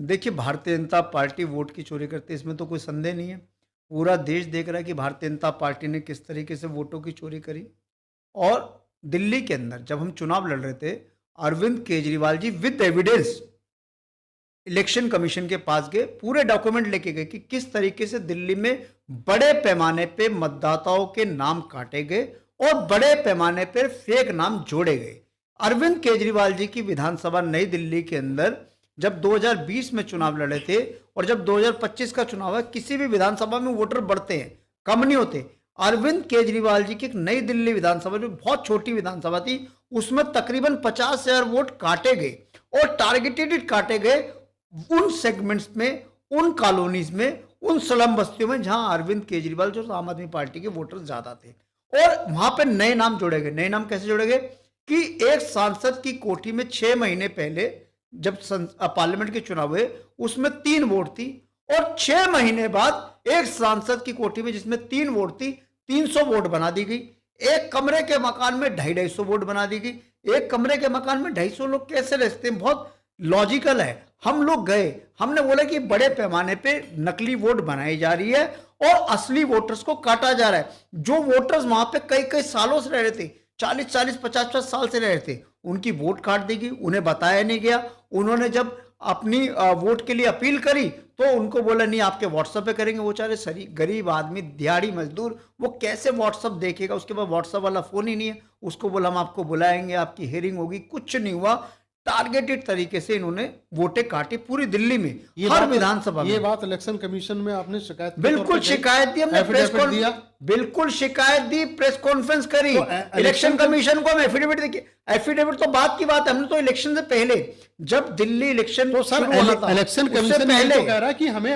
देखिए, Bharatiya Janata party vote की चोरी करती है, इसमें तो कोई संदेह नहीं है। पूरा देश देख रहा है कि भारतीय जनता पार्टी ने किस तरीके से वोटों की चोरी करी। और दिल्ली के अंदर जब हम चुनाव लड़ रहे थे, Arvind Kejriwal ji with evidence election commission के पास गए, पूरे डॉक्यूमेंट लेके गए कि किस तरीके से दिल्ली में बड़े पैमाने पे मतदाताओं के नाम काटे गए और बड़े पैमाने पर फेक नाम जोड़े गए। अरविंद केजरीवाल जी की विधानसभा नई दिल्ली के अंदर जब 2020 में चुनाव लड़े थे और जब 2025 का चुनाव है, किसी भी विधानसभा में वोटर बढ़ते हैं, कम नहीं होते। अरविंद केजरीवाल जी की एक नई दिल्ली विधानसभा जो बहुत छोटी विधानसभा थी, उसमें तकरीबन 50,000 वोट काटे गए और टारगेटेड काटे गए उन सेगमेंट्स में, उन कॉलोनीज में, उन स्लम बस्तियों में जहां अरविंद केजरीवाल जो आम आदमी पार्टी के वोटर ज्यादा थे। और वहां पे नए नाम जोड़े गए। नए नाम कैसे जोड़े गए कि एक सांसद की कोठी में 6 महीने पहले जब पार्लियामेंट के चुनाव हुए, उसमें 3 वोट थी और 6 महीने बाद एक सांसद की कोठी में जिसमें 3 वोट थी, 300 वोट बना दी गई। एक कमरे के मकान में 250 वोट बना दी गई। एक कमरे के मकान में 250 लोग कैसे रहते हैं? बहुत लॉजिकल है। हम लोग गए, हमने बोला कि बड़े पैमाने पे नकली वोट बनाई जा रही है और असली वोटर्स को काटा जा रहा है। जो वोटर्स वहां पे कई कई सालों से रह रहे थे, 40-40, 50-50 साल से रह रहे थे, उनकी वोट काट दी गई, उन्हें बताया नहीं गया। उन्होंने जब अपनी वोट के लिए अपील करी तो उनको बोला नहीं, आपके व्हाट्सएप पे करेंगे। वो चाहे सरी गरीब आदमी, दिहाड़ी मजदूर, वो कैसे व्हाट्सएप देखेगा? उसके पास व्हाट्सएप वाला फोन ही नहीं है। उसको बोला हम आपको बुलाएंगे, आपकी हियरिंग होगी, कुछ नहीं हुआ। टारगेटेड तरीके से इन्होंने वोटें काटी पूरी दिल्ली में, हर विधानसभा में। ये बात इलेक्शन कमीशन में आपने शिकायत बिल्कुल शिकायत दी, हमने प्रेस कॉन्फ्रेंस, बिल्कुल शिकायत दी, प्रेस कॉन्फ्रेंस करी, इलेक्शन कमीशन को हम एफिडेविट देखिए। एफिडेविट तो बात की बात है, हमने तो इलेक्शन से पहले जब दिल्ली इलेक्शन तो सर इलेक्शन कमीशन पहले कह रहा है कि हमें